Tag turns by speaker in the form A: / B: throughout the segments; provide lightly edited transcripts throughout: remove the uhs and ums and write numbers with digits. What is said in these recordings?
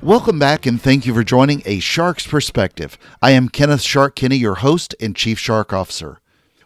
A: Welcome back and thank you for joining A Shark's Perspective. I am Kenneth Shark Kinney, your host and Chief Shark Officer.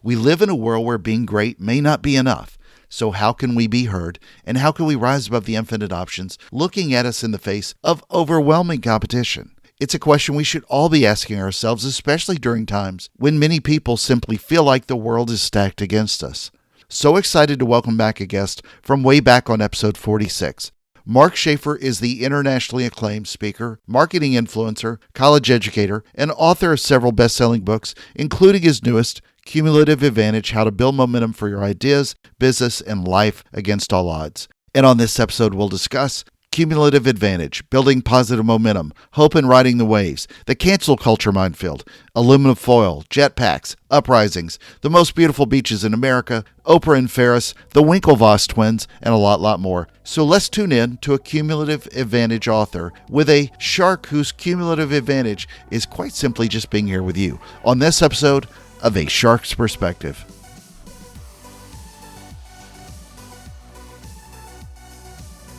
A: We live in a world where being great may not be enough. So how can we be heard and how can we rise above the infinite options looking at us in the face of overwhelming competition? It's a question we should all be asking ourselves, especially during times when many people simply feel like the world is stacked against us. So excited to welcome back a guest from way back on episode 46. Mark Schaefer is the internationally acclaimed speaker, marketing influencer, college educator, and author of several best-selling books, including his newest, Cumulative Advantage, How to Build Momentum for Your Ideas, Business, and Life Against All Odds. And on this episode, we'll discuss Cumulative Advantage, Building Positive Momentum, Hope and Riding the Waves, the Cancel Culture Minefield, Aluminum Foil, Jetpacks, Uprisings, the Most Beautiful Beaches in America, Oprah and Ferris, the Winklevoss Twins, and a lot more. So let's tune in to a Cumulative Advantage author with a shark whose cumulative advantage is quite simply just being here with you on this episode of A Shark's Perspective.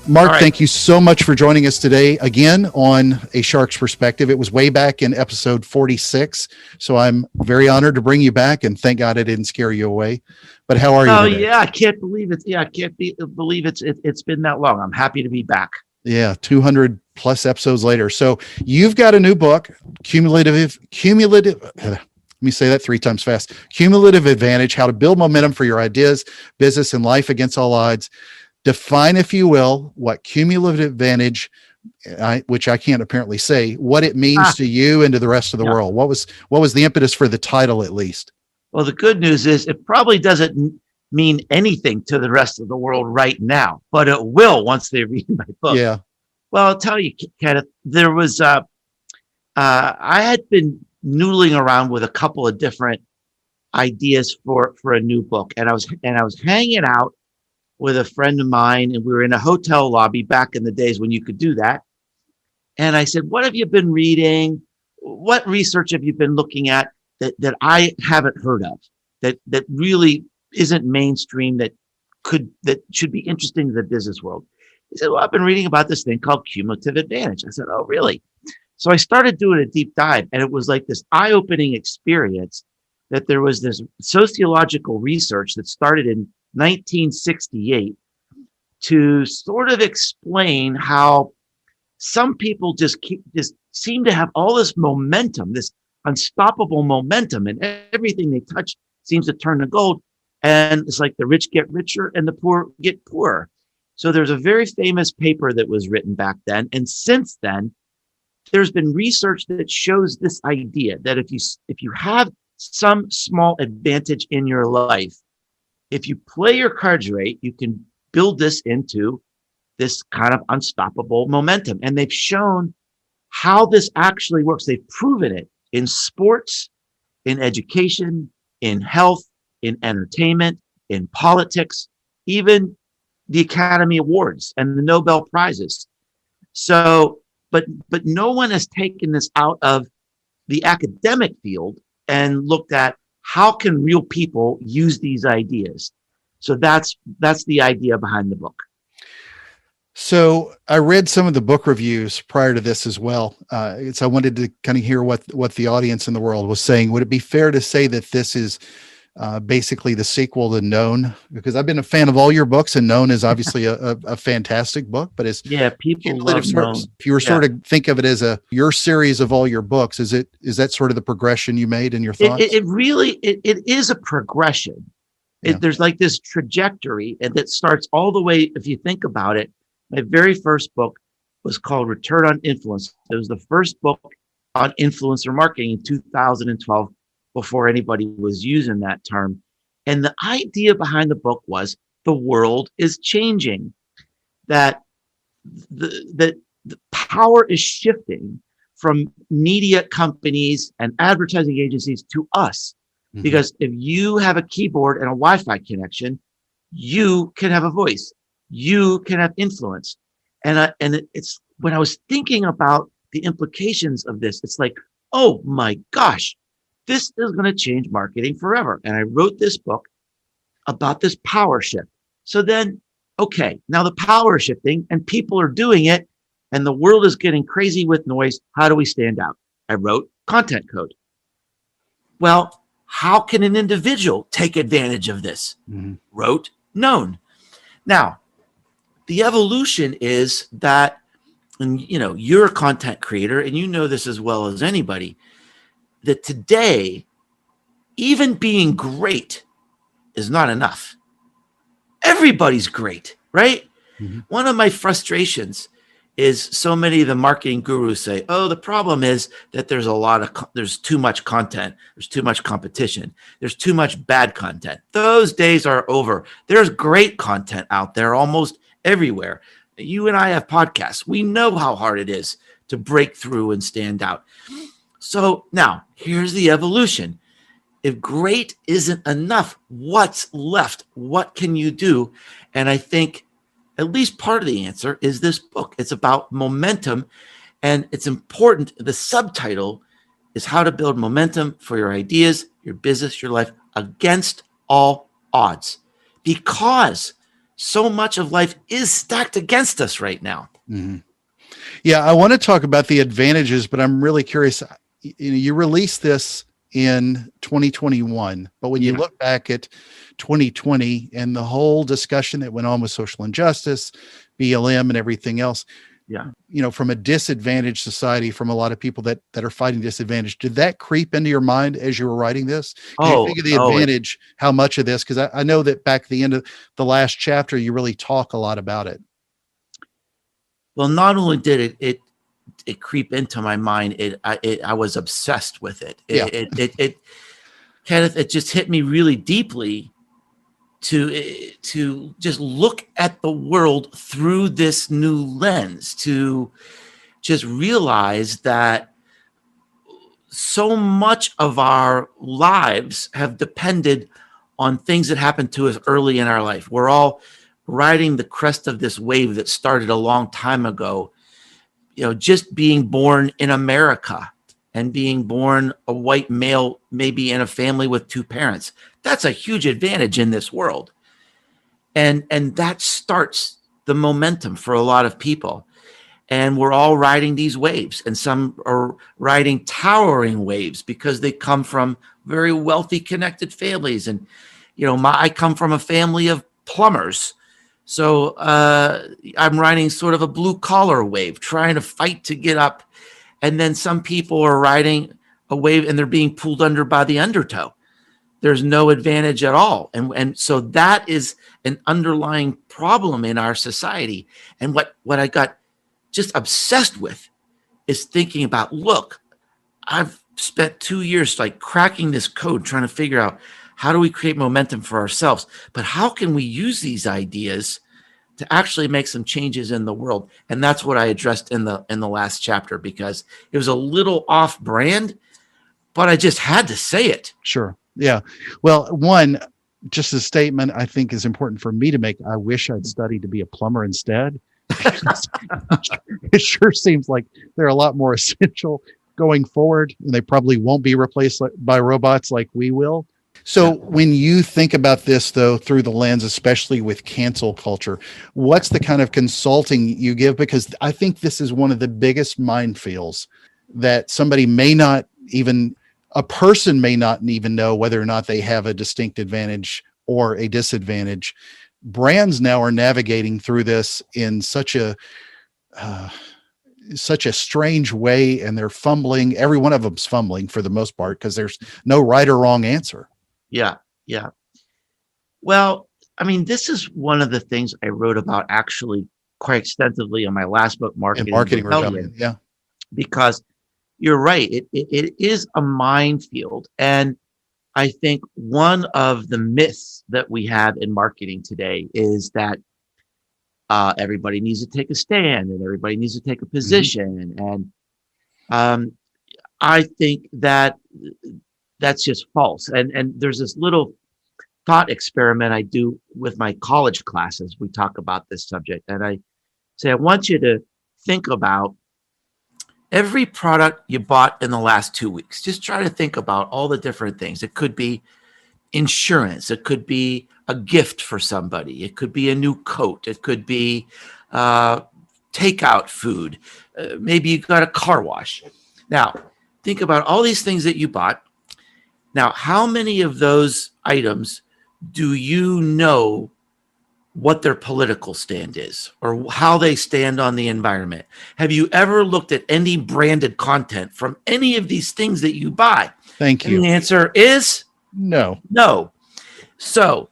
A: Mark, Thank you so much for joining us today again on A Shark's Perspective. It was way back in episode 46, so I'm very honored to bring you back, and thank God I didn't scare you away. But how are you today?
B: Yeah, I can't believe it. Yeah, I can't believe it's been that long. I'm happy to be back.
A: Yeah, 200 plus episodes later. So you've got a new book, Cumulative. Let me say that 3 times fast. Cumulative Advantage: How to Build Momentum for Your Ideas, Business, and Life Against All Odds. Define, if you will, what cumulative advantage, which I can't apparently say, what it means to you and to the rest of the world. What was the impetus for the title, at least?
B: Well, the good news is it probably doesn't mean anything to the rest of the world right now, but it will once they read my book.
A: Yeah.
B: Well, I'll tell you, Kenneth, there was I had been noodling around with a couple of different ideas for a new book, and I was hanging out with a friend of mine, and we were in a hotel lobby back in the days when you could do that. And I said, what have you been reading? What research have you been looking at that I haven't heard of, that really isn't mainstream, that should be interesting to the business world? He said, well, I've been reading about this thing called Cumulative Advantage. I said, oh, really? So I started doing a deep dive, and it was like this eye-opening experience that there was this sociological research that started in 1968 to sort of explain how some people just seem to have all this momentum, this unstoppable momentum, and everything they touch seems to turn to gold. And it's like the rich get richer and the poor get poorer. So there's a very famous paper that was written back then. And since then, there's been research that shows this idea that if you have some small advantage in your life, if you play your cards right, you can build this into this kind of unstoppable momentum. And they've shown how this actually works. They've proven it in sports, in education, in health, in entertainment, in politics, even the Academy Awards and the Nobel Prizes. So, but no one has taken this out of the academic field and looked at how can real people use these ideas. So that's the idea behind the book.
A: So I read some of the book reviews prior to this as well. So I wanted to kind of hear what the audience in the world was saying. Would it be fair to say that this is basically the sequel to Known? Because I've been a fan of all your books, and Known is obviously a fantastic book. But it's
B: people love Known.
A: If you were sort of think of it as your series of all your books, is that sort of the progression you made in your thoughts?
B: It really is a progression. There's like this trajectory, and that starts all the way. If you think about it, my very first book was called Return on Influence. It was the first book on influencer marketing in 2012, before anybody was using that term. And the idea behind the book was the world is changing, that the power is shifting from media companies and advertising agencies to us. Mm-hmm. Because if you have a keyboard and a Wi-Fi connection, you can have a voice, you can have influence. And it's when I was thinking about the implications of this, it's like, oh my gosh, this is going to change marketing forever. And I wrote this book about this power shift. So then, okay, now the power is shifting and people are doing it. and the world is getting crazy with noise. How do we stand out? I wrote content code. Well, how can an individual take advantage of this?
A: Mm-hmm.
B: Wrote known. Now, the evolution is that, and you're a content creator and you know this as well as anybody, that today, even being great is not enough. Everybody's great, right?
A: Mm-hmm.
B: One of my frustrations is so many of the marketing gurus say, oh, the problem is that there's too much content. There's too much competition. There's too much bad content. Those days are over. There's great content out there almost everywhere. You and I have podcasts. We know how hard it is to break through and stand out. So now here's the evolution. If great isn't enough, what's left? What can you do? And I think at least part of the answer is this book. It's about momentum, and it's important. The subtitle is How to Build Momentum for Your Ideas, Your Business, Your Life Against All Odds, because so much of life is stacked against us right now.
A: Mm-hmm. Yeah, I want to talk about the advantages, but I'm really curious. You released this in 2021, but when you look back at 2020 and the whole discussion that went on with social injustice, BLM, and everything else, from a disadvantaged society, from a lot of people that are fighting disadvantage, did that creep into your mind as you were writing this? Can you think of the advantage, how much of this? Because I know that back at the end of the last chapter, you really talk a lot about it.
B: Well, not only did it creep into my mind, I was obsessed with it. Kenneth, it just hit me really deeply to just look at the world through this new lens, to just realize that so much of our lives have depended on things that happened to us early in our life. We're all riding the crest of this wave that started a long time ago. Just being born in America and being born a white male, maybe in a family with two parents, that's a huge advantage in this world. And that starts the momentum for a lot of people. And we're all riding these waves, and some are riding towering waves because they come from very wealthy, connected families. And, I come from a family of plumbers. So I'm riding sort of a blue collar wave, trying to fight to get up. And then some people are riding a wave and they're being pulled under by the undertow. There's no advantage at all. And so that is an underlying problem in our society. And what I got just obsessed with is thinking about, look, I've spent 2 years like cracking this code, trying to figure out how do we create momentum for ourselves, but how can we use these ideas to actually make some changes in the world? And that's what I addressed in the last chapter, because it was a little off brand, but I just had to say it.
A: Sure. Yeah. Well, one, just a statement I think is important for me to make. I wish I'd studied to be a plumber instead. It sure seems like they're a lot more essential going forward, and they probably won't be replaced by robots like we will. So when you think about this, though, through the lens, especially with cancel culture, what's the kind of consulting you give? Because I think this is one of the biggest minefields that a person may not even know whether or not they have a distinct advantage or a disadvantage. Brands now are navigating through this in such a strange way, and they're fumbling. Every one of them's fumbling for the most part because there's no right or wrong answer.
B: Yeah. Well, I mean, this is one of the things I wrote about actually quite extensively in my last book, Marketing Rebellion.
A: Yeah.
B: Because you're right. It is a minefield. And I think one of the myths that we have in marketing today is that everybody needs to take a stand and everybody needs to take a position. Mm-hmm. And I think that that's just false. And there's this little thought experiment I do with my college classes. We talk about this subject, and I say, I want you to think about every product you bought in the last 2 weeks. Just try to think about all the different things. It could be insurance. It could be a gift for somebody. It could be a new coat. It could be takeout food. Maybe you got a car wash. Now, think about all these things that you bought. Now, how many of those items do you know what their political stand is or how they stand on the environment? Have you ever looked at any branded content from any of these things that you buy?
A: Thank you.
B: And the answer is
A: No.
B: no. So,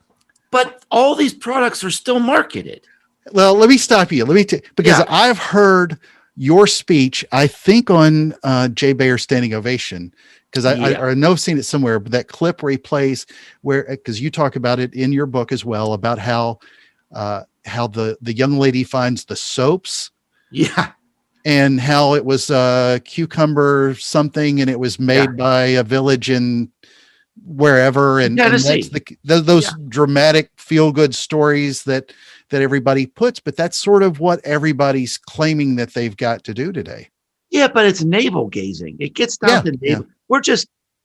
B: but all these products are still marketed.
A: Well, let me stop you. Because I've heard your speech, I think on Jay Bayer's Standing Ovation, because I know I've seen it somewhere, but that clip where he plays because you talk about it in your book as well, about how the young lady finds the soaps.
B: Yeah.
A: And how it was cucumber something, and it was made by a village in wherever. And that's those dramatic feel-good stories that everybody puts, but that's sort of what everybody's claiming that they've got to do today.
B: Yeah, but it's navel gazing. It gets down to navel. Yeah.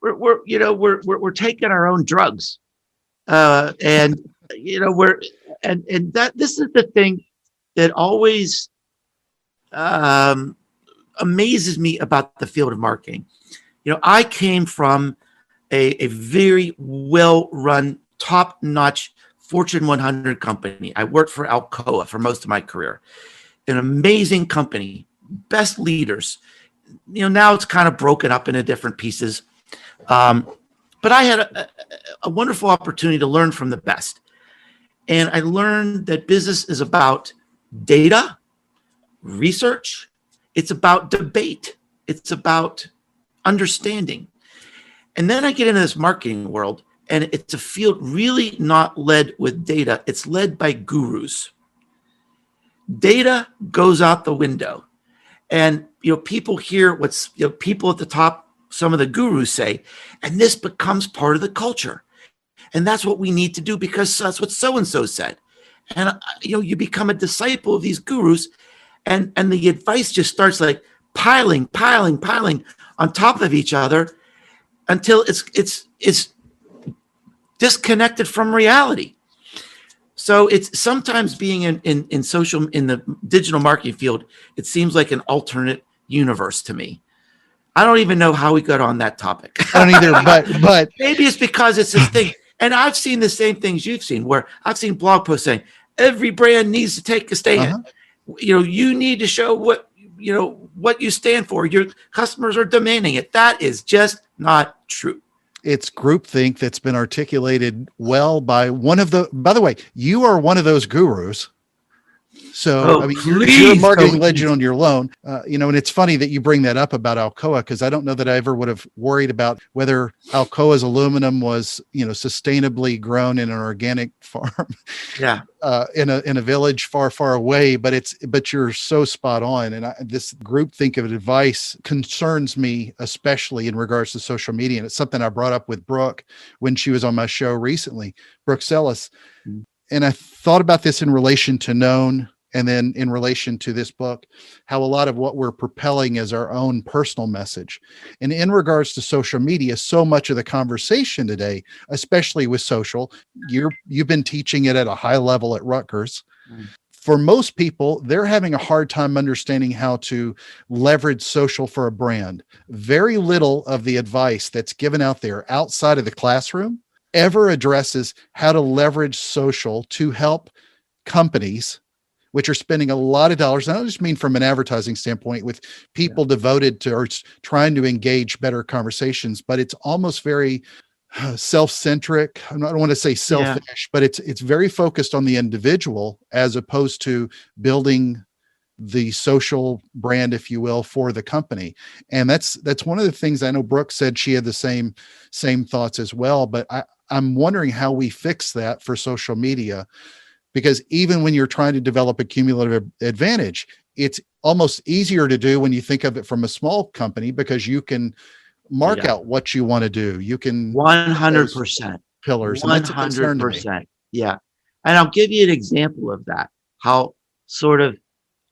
B: We're taking our own drugs. And this is the thing that always amazes me about the field of marketing. I came from a very well-run, top-notch Fortune 100 company. I worked for Alcoa for most of my career. An amazing company, best leaders. Now it's kind of broken up into different pieces. But I had a wonderful opportunity to learn from the best. And I learned that business is about data, research. It's about debate. It's about understanding. And then I get into this marketing world, and it's a field really not led with data. It's led by gurus. Data goes out the window. And people hear what's people at the top, some of the gurus say, and this becomes part of the culture. And that's what we need to do because that's what so-and-so said. And you become a disciple of these gurus, and the advice just starts like piling on top of each other until it's disconnected from reality. So it's sometimes being in the digital marketing field, it seems like an alternate universe to me. I don't even know how we got on that topic.
A: I don't either, but
B: maybe it's because it's this thing. And I've seen the same things you've seen, where I've seen blog posts saying every brand needs to take a stand. You need to show what you stand for. Your customers are demanding it. That is just not true.
A: It's groupthink that's been articulated well by by the way, you are one of those gurus. So, you're a marketing legend on your own, and it's funny that you bring that up about Alcoa, because I don't know that I ever would have worried about whether Alcoa's aluminum was, sustainably grown in an organic farm, in a village far, far away. But you're so spot on. And this groupthink of advice concerns me, especially in regards to social media. And it's something I brought up with Brooke when she was on my show recently, Brooke Sellis. Mm-hmm. And I thought about this in relation to Known, and then in relation to this book, how a lot of what we're propelling is our own personal message. And in regards to social media, so much of the conversation today, especially with social, you've been teaching it at a high level at Rutgers. For most people, they're having a hard time understanding how to leverage social for a brand. Very little of the advice that's given out there outside of the classroom ever addresses how to leverage social to help companies, which are spending a lot of dollars. And I don't just mean from an advertising standpoint, with people devoted to or trying to engage better conversations, but it's almost very self-centric. I don't want to say selfish, but it's very focused on the individual as opposed to building the social brand, if you will, for the company. And that's one of the things I know Brooke said she had the same thoughts as well. But I'm wondering how we fix that for social media, because even when you're trying to develop a cumulative advantage, it's almost easier to do when you think of it from a small company, because you can mark out what you want to do. You can
B: 100%
A: pillars.
B: 100%. Yeah. And I'll give you an example of that. How sort of,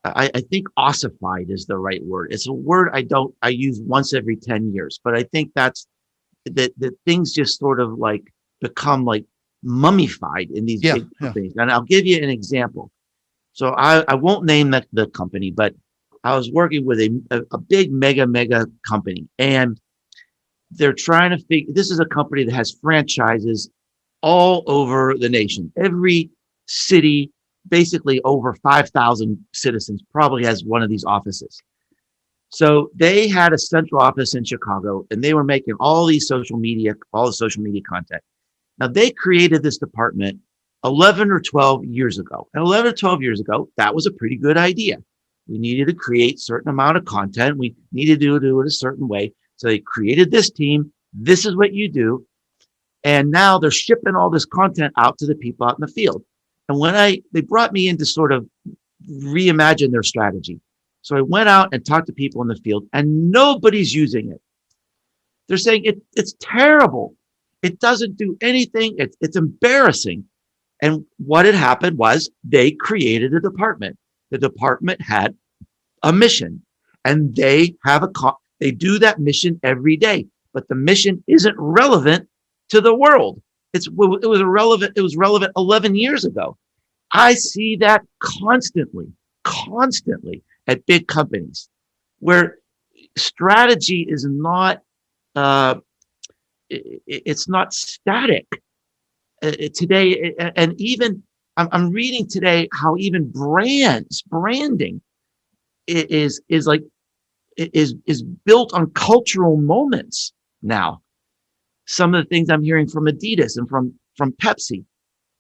B: I think ossified is the right word. It's a word I use once every 10 years, but I think that's that things just sort of like become like mummified in these big companies. And I'll give you an example. So I won't name the company, but I was working with a big mega company, and they're trying to figure. This is a company that has franchises all over the nation. Every city, basically over 5,000 citizens, probably has one of these offices. So they had a central office in Chicago, and they were making all the social media content. Now they created this department 11 or 12 years ago. And 11 or 12 years ago, that was a pretty good idea. We needed to create a certain amount of content. We needed to do it a certain way. So they created this team. This is what you do. And now they're shipping all this content out to the people out in the field. And they brought me in to sort of reimagine their strategy. So I went out and talked to people in the field, and nobody's using it. They're saying it's terrible. It doesn't do anything. It's embarrassing. And what had happened was they created a department. The department had a mission, and they do that mission every day. But the mission isn't relevant to the world. It was relevant 11 years ago. I see that constantly at big companies where strategy is not it's not static today. And even I'm reading today how even branding is built on cultural moments now. Some of the things I'm hearing from Adidas and from Pepsi,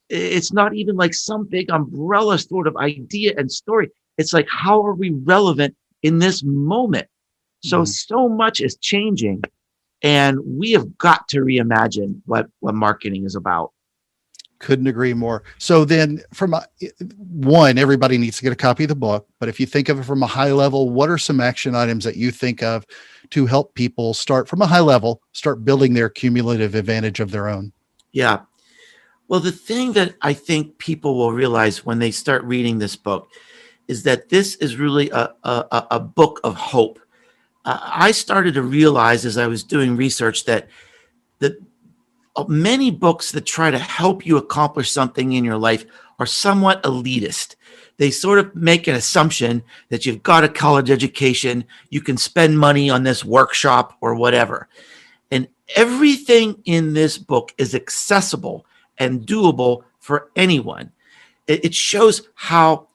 B: it's not even like some big umbrella sort of idea and story. It's like, how are we relevant in this moment? So much is changing, and we have got to reimagine what marketing is about.
A: Couldn't agree more. So then one, everybody needs to get a copy of the book, but if you think of it from a high level, what are some action items that you think of to help people start from a high level, start building their cumulative advantage of their own?
B: Yeah. Well, the thing that I think people will realize when they start reading this book is that this is really a book of hope. I started to realize as I was doing research that many books that try to help you accomplish something in your life are somewhat elitist. They sort of make an assumption that you've got a college education, you can spend money on this workshop or whatever. And everything in this book is accessible and doable for anyone. It shows how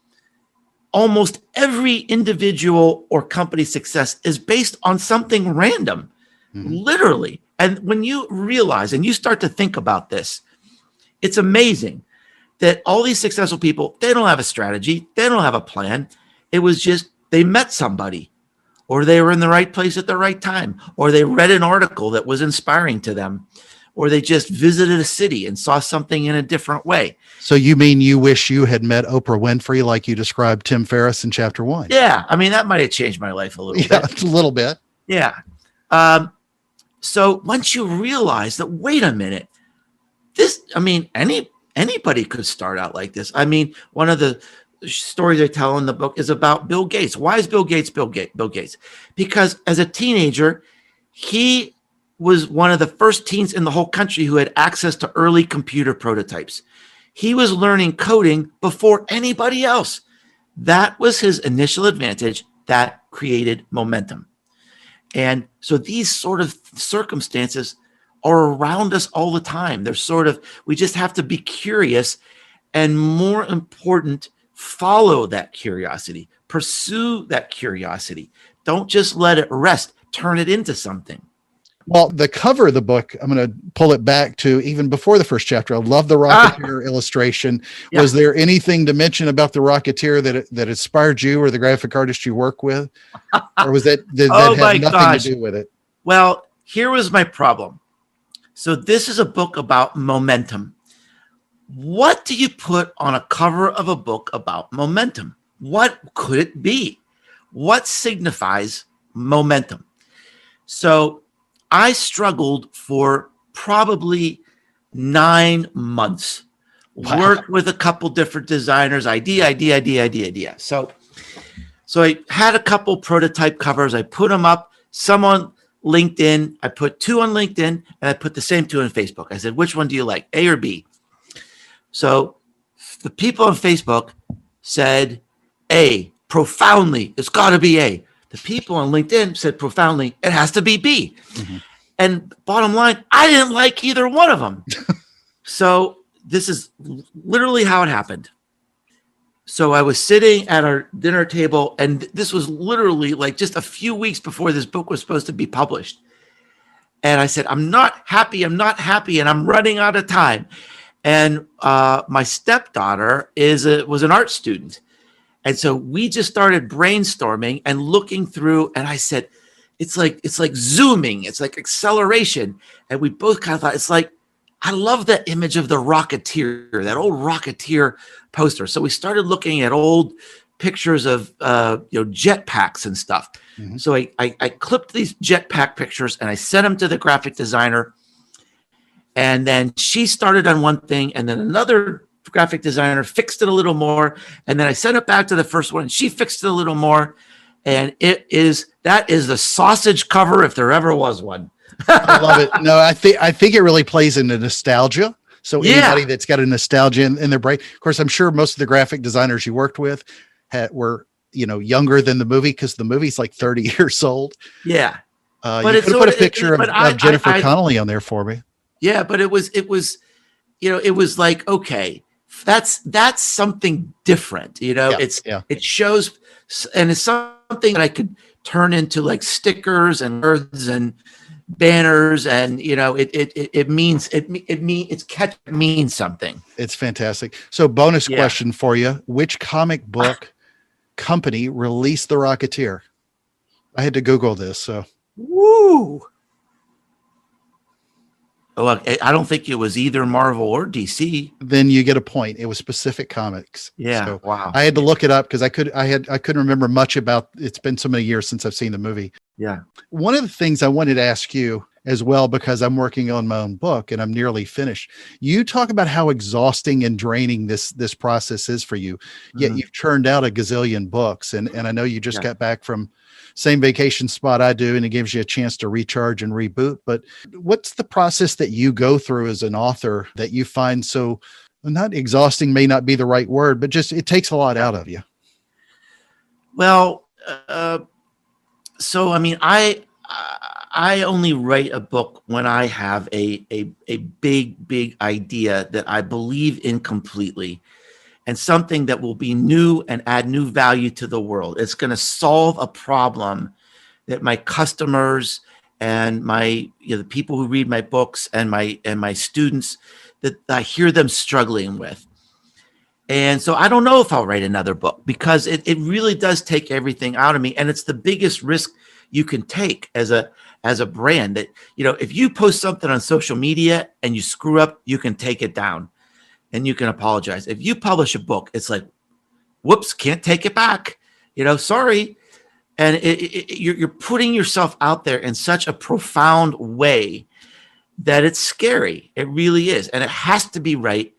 B: almost every individual or company success is based on something random, literally. And when you realize and you start to think about this, it's amazing that all these successful people, they don't have a strategy. They don't have a plan. It was just they met somebody, or they were in the right place at the right time, or they read an article that was inspiring to them, or they just visited a city and saw something in a different way.
A: So you mean you wish you had met Oprah Winfrey like you described Tim Ferriss in chapter 1?
B: Yeah. I mean, that might have changed my life a little bit.
A: A little bit.
B: Yeah. So once you realize that, wait a minute, anybody could start out like this. I mean, one of the stories I tell in the book is about Bill Gates. Why is Bill Gates Bill Gates? Because as a teenager, he was one of the first teens in the whole country who had access to early computer prototypes. He was learning coding before anybody else. That was his initial advantage that created momentum. And so these sort of circumstances are around us all the time. We just have to be curious, and more important, follow that curiosity, pursue that curiosity. Don't just let it rest, turn it into something.
A: Well, the cover of the book, I'm going to pull it back to even before the first chapter. I love the Rocketeer illustration. Yeah. Was there anything to mention about the Rocketeer that inspired you or the graphic artist you work with? Or was did that have nothing to do with it?
B: Well, here was my problem. So this is a book about momentum. What do you put on a cover of a book about momentum? What could it be? What signifies momentum? So I struggled for probably 9 months. Wow. Worked with a couple different designers, idea. So I had a couple prototype covers. I put them up, some on LinkedIn. I put 2 on LinkedIn, and I put the same 2 on Facebook. I said, which one do you like, A or B? So the people on Facebook said A, profoundly, it's got to be A. The people on LinkedIn said profoundly, it has to be B. Mm-hmm. And bottom line, I didn't like either one of them. So this is literally how it happened. So I was sitting at our dinner table, and this was literally like just a few weeks before this book was supposed to be published. And I said, I'm not happy, and I'm running out of time. And my stepdaughter was an art student. And so we just started brainstorming and looking through, and I said, it's like zooming, it's like acceleration. And we both kind of thought, it's like, I love that image of the Rocketeer, that old Rocketeer poster. So we started looking at old pictures of jetpacks and stuff. Mm-hmm. So I clipped these jetpack pictures and I sent them to the graphic designer. And then she started on one thing, and then another graphic designer fixed it a little more. And then I sent it back to the first one, and she fixed it a little more. And that is the sausage cover if there ever was one.
A: I love it. No, I think it really plays into nostalgia. So anybody that's got a nostalgia in their brain, of course, I'm sure most of the graphic designers you worked with were younger than the movie, because the movie's like 30 years old.
B: Yeah,
A: but you could put a picture of Jennifer Connelly on there for me.
B: Yeah, but it was it was like, okay, that's something different. It shows, and it's something that I could turn into like stickers and words and banners, and it means something.
A: It's fantastic. So bonus question for you: which comic book company released The Rocketeer? I had to Google this. So
B: woo. Well, I don't think it was either Marvel or DC.
A: Then you get a point. It was Specific Comics.
B: Yeah.
A: So
B: wow.
A: I had to look it up because I couldn't remember much about. It's been so many years since I've seen the movie.
B: Yeah.
A: One of the things I wanted to ask you as well, because I'm working on my own book and I'm nearly finished. You talk about how exhausting and draining this process is for you. Yet you've churned out a gazillion books, and I know you just got back from same vacation spot I do, and it gives you a chance to recharge and reboot. But what's the process that you go through as an author that you find so, not exhausting may not be the right word, but just it takes a lot out of you?
B: Well, so I mean, I only write a book when I have a big idea that I believe in completely, and something that will be new and add new value to the world. It's going to solve a problem that my customers and the people who read my books and my students, that I hear them struggling with. And so I don't know if I'll write another book, because it really does take everything out of me. And it's the biggest risk you can take as a brand, that, if you post something on social media and you screw up, you can take it down and you can apologize. If you publish a book, it's like, whoops, can't take it back. Sorry. And you're putting yourself out there in such a profound way that it's scary. It really is. And it has to be right.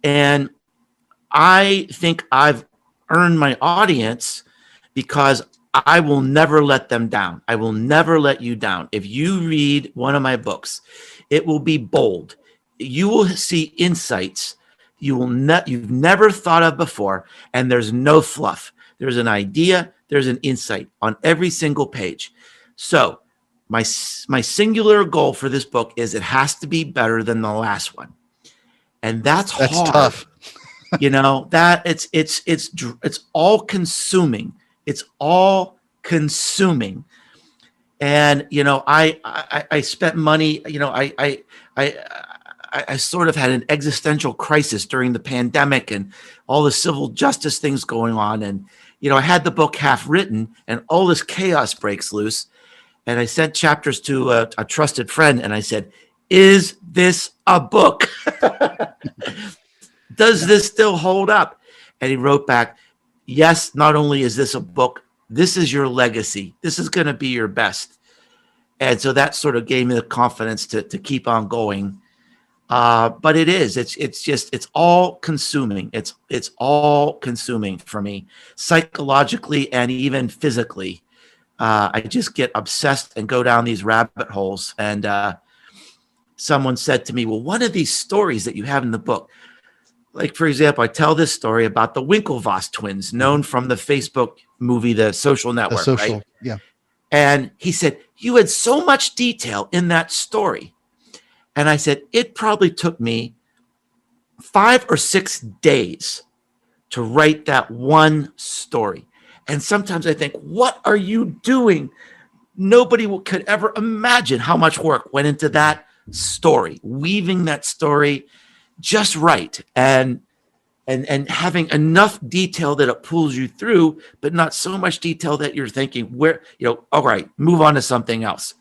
B: And I think I've earned my audience because I will never let them down. I will never let you down. If you read one of my books, it will be bold. You will see insights you've never thought of before, and there's no fluff. There's an idea, there's an insight on every single page. So my singular goal for this book is it has to be better than the last one. And that's hard.
A: Tough.
B: That it's all consuming. It's all consuming. And, I spent money, I sort of had an existential crisis during the pandemic and all the civil justice things going on. And, I had the book half written, and all this chaos breaks loose. And I sent chapters to a trusted friend, and I said, is this a book? Does this still hold up? And he wrote back, yes, not only is this a book, this is your legacy. This is going to be your best. And so that sort of gave me the confidence to keep on going. But it's all consuming. It's all consuming for me, psychologically and even physically. I just get obsessed and go down these rabbit holes. And someone said to me, well, one of these stories that you have in the book, like, for example, I tell this story about the Winklevoss twins, known from the Facebook movie, The Social
A: The
B: Network, right?
A: social, yeah.
B: And he said, "You had so much detail in that story." And I said, "It probably took me 5 or 6 days to write that one story." And sometimes I think, what are you doing? Nobody could ever imagine how much work went into that story, weaving that story just right, and having enough detail that it pulls you through, but not so much detail that you're thinking, where, all right, move on to something else.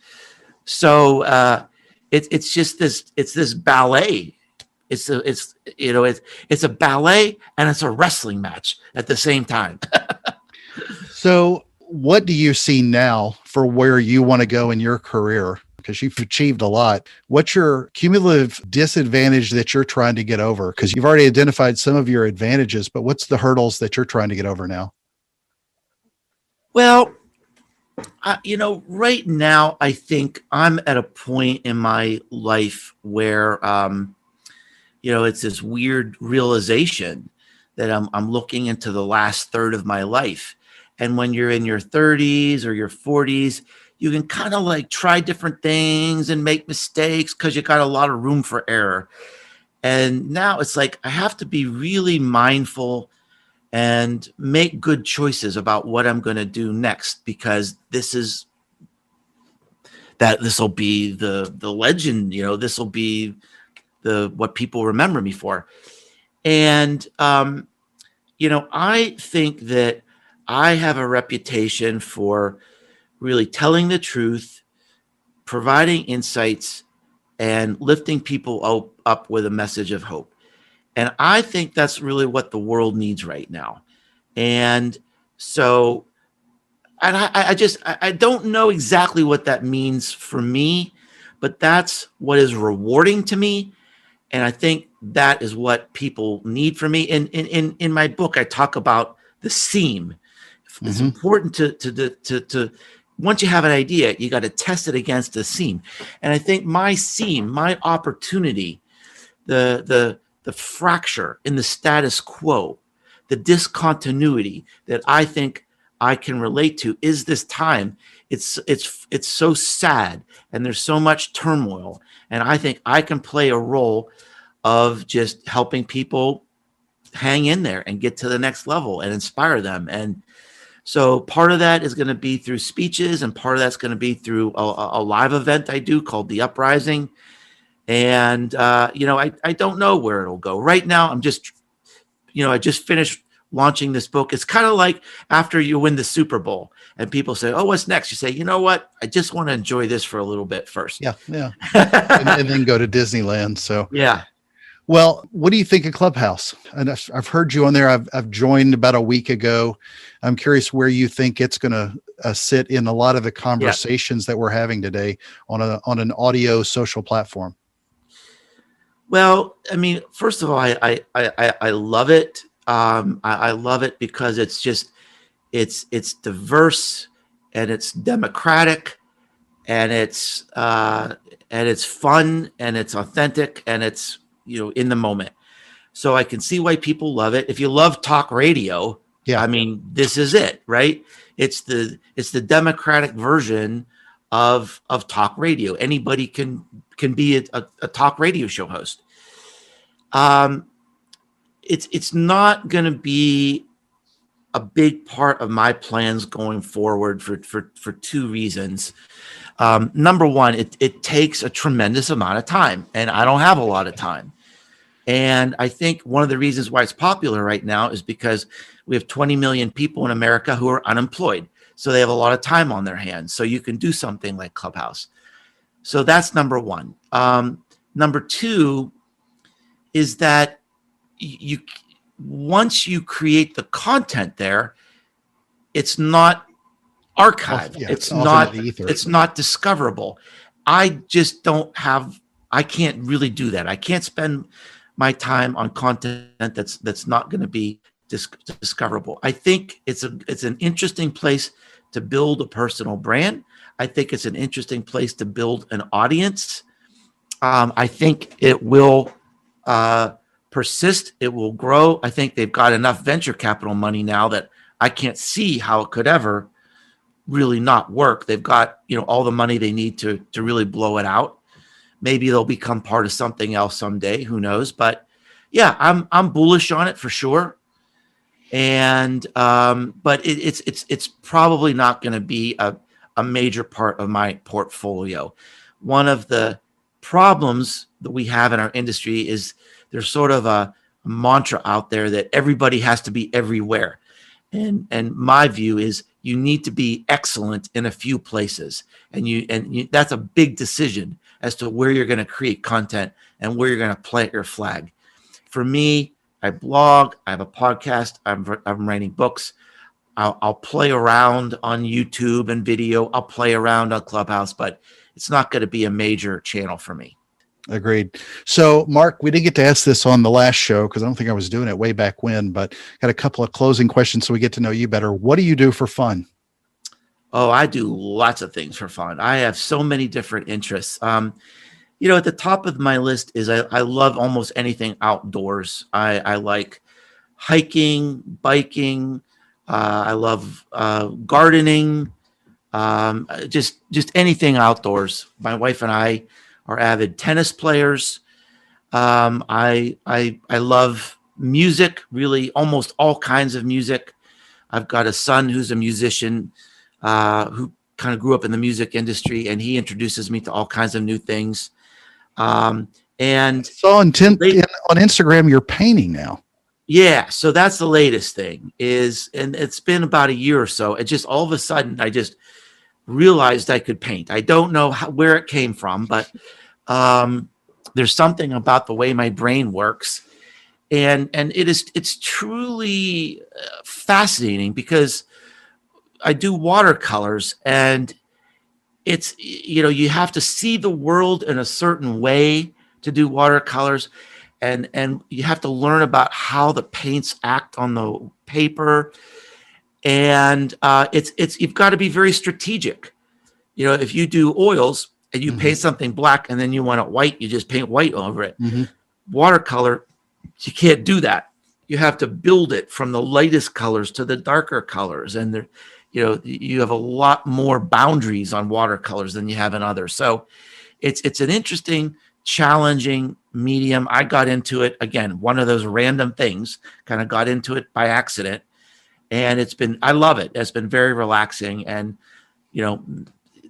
B: So it's just this ballet. It's a ballet and it's a wrestling match at the same time.
A: So, what do you see now for where you want to go in your career? Because you've achieved a lot. What's your cumulative disadvantage that you're trying to get over? Because you've already identified some of your advantages, but what's the hurdles that you're trying to get over now?
B: Well, right now, I think I'm at a point in my life where, it's this weird realization that I'm looking into the last third of my life. And when you're in your 30s or your 40s, you can kind of like try different things and make mistakes because you got a lot of room for error. And now it's like I have to be really mindful and make good choices about what I'm going to do next, because this will be the legend, this will be the what people remember me for. And I think that I have a reputation for really telling the truth, providing insights, and lifting people up with a message of hope. And I think that's really what the world needs right now. And so, and I don't know exactly what that means for me, but that's what is rewarding to me. And I think that is what people need from me. In my book, I talk about the seam. It's
A: Mm-hmm.
B: important to once you have an idea, you got to test it against the seam. And I think my seam, my opportunity, the fracture in the status quo, the discontinuity that I think I can relate to is this time. It's so sad, and there's so much turmoil, and I think I can play a role of just helping people hang in there and get to the next level and inspire them. And so part of that is going to be through speeches, and part of that's going to be through a live event I do called The Uprising. And, I don't know where it'll go. Right now, I just finished launching this book. It's kind of like after you win the Super Bowl and people say, "Oh, what's next?" You say, "You know what? I just want to enjoy this for a little bit first."
A: Yeah, yeah. And then go to Disneyland. So,
B: Yeah.
A: well, what do you think of Clubhouse? And I've heard you on there. I've joined about a week ago. I'm curious where you think it's going to sit in a lot of the
B: Yeah.
A: conversations that we're having today on an audio social platform.
B: Well, I mean, first of all, I love it. I love it because it's diverse, and it's democratic, and it's fun, and it's authentic, and it's in the moment. So I can see why people love it. If you love talk radio,
A: Yeah.
B: I mean, this is it, right? It's the democratic version of talk radio. Anybody can be a talk radio show host. Um, it's not going to be a big part of my plans going forward for two reasons. Number one, it takes a tremendous amount of time, and I don't have a lot of time. And I think one of the reasons why it's popular right now is because we have 20 million people in America who are unemployed. So they have a lot of time on their hands. So you can do something like Clubhouse. So that's number one. Number two is that you once you create the content there, it's not archived.
A: Yeah,
B: It's
A: off
B: not
A: into the ether.
B: it's not discoverable. I just don't have I can't really do that. I can't spend my time on content that's not going to be discoverable. I think it's an interesting place to build a personal brand. I think it's an interesting place to build an audience. I think it will persist. It will grow. I think they've got enough venture capital money now that I can't see how it could ever really not work. They've got, all the money they need to really blow it out. Maybe they'll become part of something else someday. Who knows? But yeah, I'm bullish on it for sure. And but it's probably not going to be a major part of my portfolio. One of the problems that we have in our industry is there's sort of a mantra out there that everybody has to be everywhere. And my view is you need to be excellent in a few places. And that's a big decision as to where you're going to create content and where you're going to plant your flag. For me, I blog, I have a podcast, I'm writing books. I'll play around on YouTube and video. I'll play around on Clubhouse, but it's not going to be a major channel for me.
A: Agreed. So, Mark, we didn't get to ask this on the last show because I don't think I was doing it way back when, but got a couple of closing questions so we get to know you better. What do you do for fun?
B: Oh, I do lots of things for fun. I have so many different interests. At the top of my list is I love almost anything outdoors. I like hiking, biking. I love gardening. Just anything outdoors. My wife and I are avid tennis players. I love music, really almost all kinds of music. I've got a son who's a musician who kind of grew up in the music industry, and he introduces me to all kinds of new things. And
A: so on Instagram, you're painting now.
B: Yeah, so that's the latest thing and it's been about a year or so. It just all of a sudden I just realized I could paint. I don't know where it came from, but there's something about the way my brain works, and it's truly fascinating because I do watercolors, and it's you have to see the world in a certain way to do watercolors, and you have to learn about how the paints act on the paper, and it's you've got to be very strategic. If you do oils and you paint something black and then you want it white, you just paint white over it. Watercolor, you can't do that. You have to build it from the lightest colors to the darker colors, and you have a lot more boundaries on watercolors than you have in others. So it's an interesting, challenging medium. I got into it, again, one of those random things, kind of got into it by accident, and I love it. It's been very relaxing, and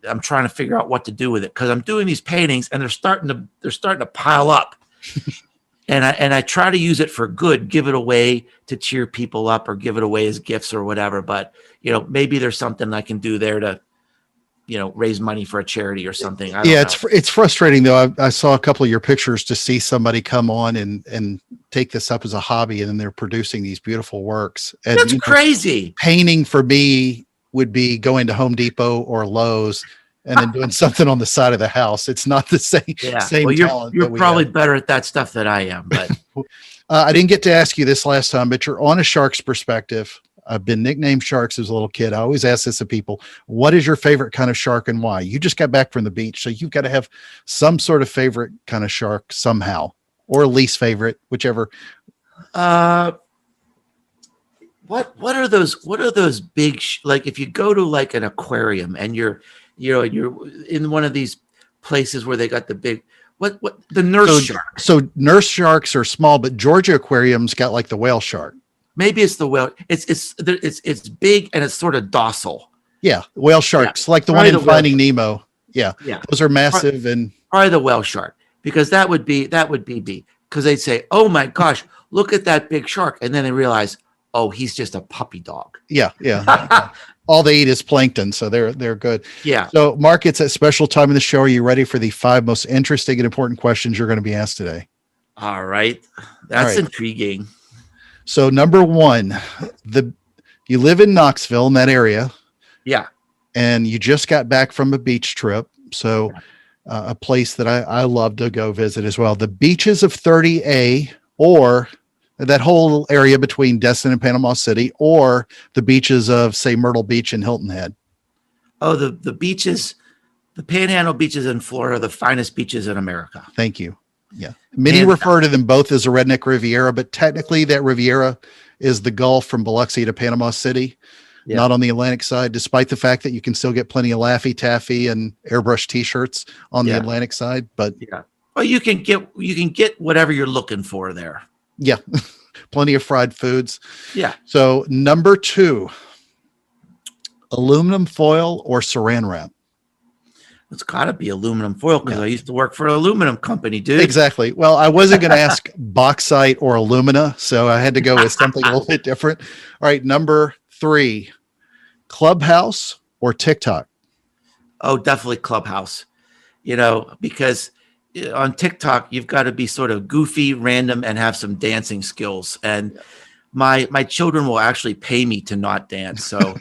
B: I'm trying to figure out what to do with it because I'm doing these paintings and they're starting to pile up. And I try to use it for good, give it away to cheer people up or give it away as gifts or whatever. But, maybe there's something I can do there to, raise money for a charity or something. I don't know.
A: It's frustrating though. I saw a couple of your pictures to see somebody come on and take this up as a hobby, and then they're producing these beautiful works. And,
B: that's crazy.
A: Painting for me would be going to Home Depot or Lowe's and then doing something on the side of the house. It's not the same.
B: Yeah.
A: Same talent.
B: You're probably better at that stuff than I am. But
A: I didn't get to ask you this last time, but you're on a Sharks perspective. I've been nicknamed Sharks as a little kid. I always ask this of people: what is your favorite kind of shark and why? You just got back from the beach, so you've got to have some sort of favorite kind of shark somehow, or least favorite, whichever.
B: What are those big like if you go to like an aquarium and you're in one of these places where they got the big the nurse shark.
A: So nurse sharks are small, but Georgia aquarium's got like the whale shark.
B: Maybe it's the whale. It's big and it's sort of docile.
A: Yeah, whale sharks, like the
B: probably
A: one in Finding Nemo. Yeah, those are massive and
B: probably the whale shark, because that would be because they'd say, "Oh my gosh, look at that big shark," and then they realize, oh, he's just a puppy dog.
A: Yeah. All they eat is plankton, so they're good.
B: Yeah.
A: So, Mark, it's a special time in the show. Are you ready for the 5 most interesting and important questions you're going to be asked today?
B: All right. That's intriguing.
A: So, number 1, you live in Knoxville, in that area.
B: Yeah.
A: And you just got back from a beach trip. So, a place that I love to go visit as well. The beaches of 30A, or that whole area between Destin and Panama City, or the beaches of, say, Myrtle Beach and Hilton Head.
B: Oh, the beaches, the Panhandle beaches in Florida are the finest beaches in America.
A: Thank you. Yeah. Many
B: And
A: refer to them both as a redneck Riviera, but technically that Riviera is the Gulf from Biloxi to Panama City,
B: yeah,
A: not on the Atlantic side, despite the fact that you can still get plenty of Laffy Taffy and airbrush t-shirts on the
B: yeah,
A: Atlantic side. But
B: yeah. Well, you can get whatever you're looking for there.
A: yeah, plenty of fried foods.
B: Yeah.
A: So number 2, aluminum foil or saran wrap?
B: It's got to be aluminum foil because
A: Yeah.
B: I used to work for an aluminum company, dude.
A: Exactly. Well, I wasn't going to ask bauxite or alumina, so I had to go with something a little bit different. All right, number 3, Clubhouse or TikTok?
B: Oh, definitely Clubhouse. Because on TikTok you've got to be sort of goofy, random, and have some dancing skills. And my children will actually pay me to not dance. So,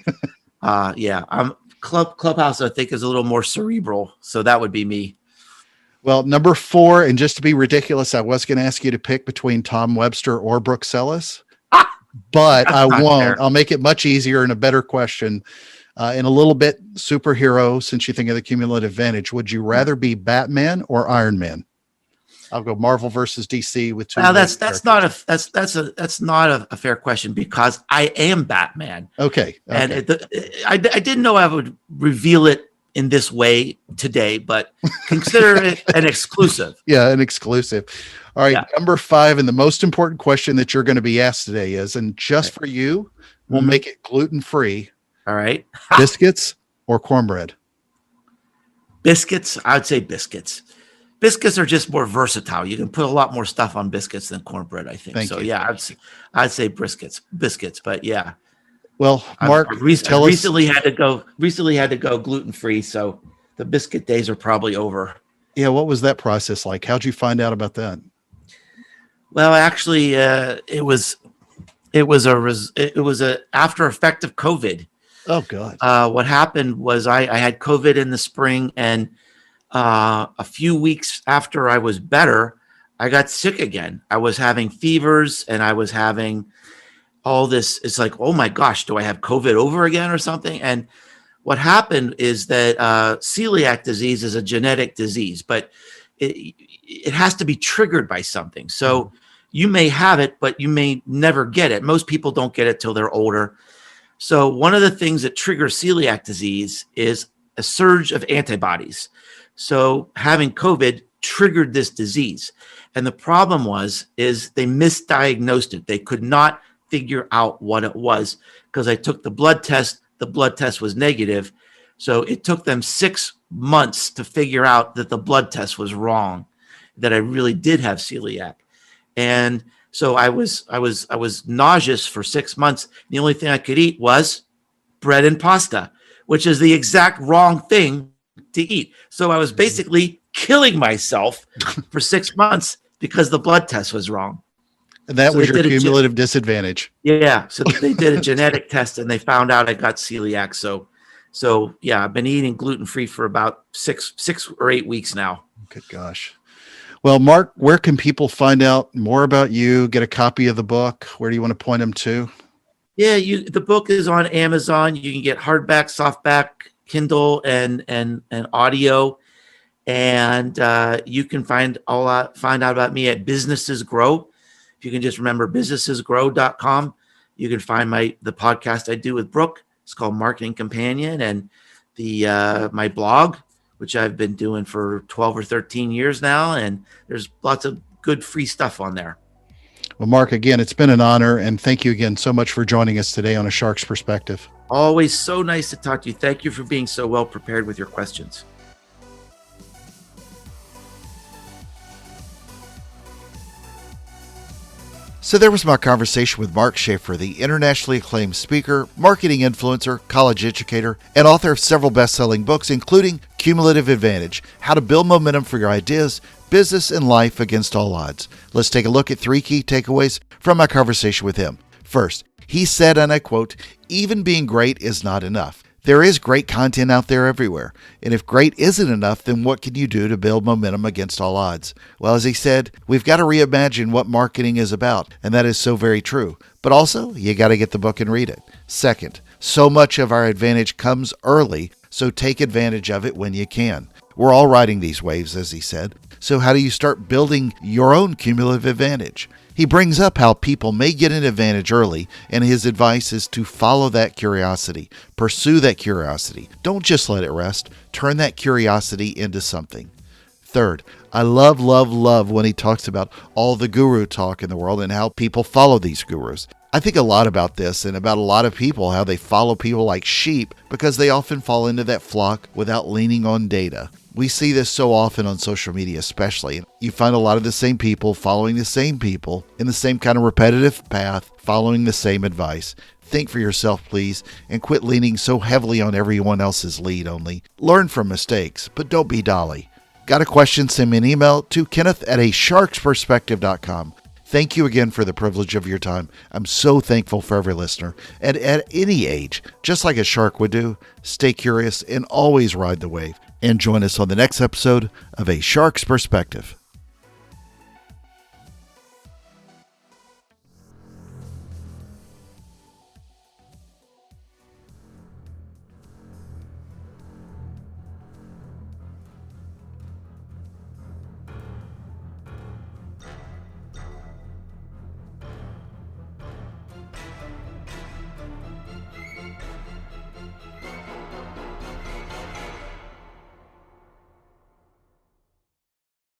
B: yeah, Clubhouse I think is a little more cerebral. So that would be me.
A: Well, number 4, and just to be ridiculous, I was going to ask you to pick between Tom Webster or Brooks Ellis, but
B: That's
A: I
B: not
A: won't.
B: fair.
A: I'll make it much easier and a better question. In a little bit superhero, since you think of the cumulative advantage, would you rather be Batman or Iron Man? I'll go Marvel versus DC with 2.
B: Well, that's not a fair question because I am Batman.
A: Okay.
B: And I didn't know I would reveal it in this way today, but consider it an exclusive.
A: Yeah, an exclusive. All right.
B: Yeah.
A: Number 5, and the most important question that you're going to be asked today is, and just for you, we'll make it gluten-free.
B: All right.
A: Biscuits or cornbread?
B: Biscuits. I'd say biscuits. Biscuits are just more versatile. You can put a lot more stuff on biscuits than cornbread, I think.
A: Thank
B: So
A: you.
B: yeah, I'd say biscuits. But yeah,
A: Well, Mark,
B: I recently had to go gluten free. So the biscuit days are probably over.
A: Yeah, what was that process like? How'd you find out about that?
B: Well, actually, it was a after effect of COVID.
A: Oh God.
B: What happened was I had COVID in the spring, and a few weeks after I was better, I got sick again. I was having fevers and I was having all this. It's like, oh my gosh, do I have COVID over again or something? And what happened is that celiac disease is a genetic disease, but it has to be triggered by something. So you may have it, but you may never get it. Most people don't get it till they're older. So one of the things that triggers celiac disease is a surge of antibodies. So having COVID triggered this disease. And the problem is they misdiagnosed it. They could not figure out what it was because I took the blood test. The blood test was negative. So it took them 6 months to figure out that the blood test was wrong, that I really did have celiac. And so I was nauseous for 6 months. The only thing I could eat was bread and pasta, which is the exact wrong thing to eat. So I was basically killing myself for 6 months because the blood test was wrong.
A: And that was your cumulative disadvantage.
B: Yeah. So they did a genetic test and they found out I got celiac. So yeah, I've been eating gluten-free for about six or 8 weeks now.
A: Good gosh. Well, Mark, where can people find out more about you, get a copy of the book? Where do you want to point them to?
B: Yeah, the book is on Amazon. You can get hardback, softback, Kindle, and audio. And you can find out about me at Businesses Grow. If you can just remember businessesgrow.com, you can find the podcast I do with Brooke. It's called Marketing Companion, and my blog, which I've been doing for 12 or 13 years now. And there's lots of good free stuff on there.
A: Well, Mark, again, it's been an honor. And thank you again so much for joining us today on A Shark's Perspective.
B: Always so nice to talk to you. Thank you for being so well prepared with your questions.
A: So there was my conversation with Mark Schaefer, the internationally acclaimed speaker, marketing influencer, college educator, and author of several best-selling books, including Cumulative Advantage, How to Build Momentum for Your Ideas, Business, and Life Against All Odds. Let's take a look at 3 key takeaways from my conversation with him. First, he said, and I quote, "Even being great is not enough. There is great content out there everywhere. And if great isn't enough, then what can you do to build momentum against all odds?" Well, as he said, we've got to reimagine what marketing is about. And that is so very true. But also, you got to get the book and read it. Second, so much of our advantage comes early, so take advantage of it when you can. We're all riding these waves, as he said. So how do you start building your own cumulative advantage? He brings up how people may get an advantage early, and his advice is to follow that curiosity. Pursue that curiosity. Don't just let it rest. Turn that curiosity into something. Third, I love when he talks about all the guru talk in the world and how people follow these gurus. I think a lot about this and about a lot of people, how they follow people like sheep because they often fall into that flock without leaning on data. We see this so often on social media especially. You find a lot of the same people following the same people in the same kind of repetitive path, following the same advice. Think for yourself, please, and quit leaning so heavily on everyone else's lead only. Learn from mistakes, but don't be Dolly. Got a question? Send me an email to kenneth@asharksperspective.com. Thank you again for the privilege of your time. I'm so thankful for every listener. And at any age, just like a shark would do, stay curious and always ride the wave. And join us on the next episode of A Shark's Perspective.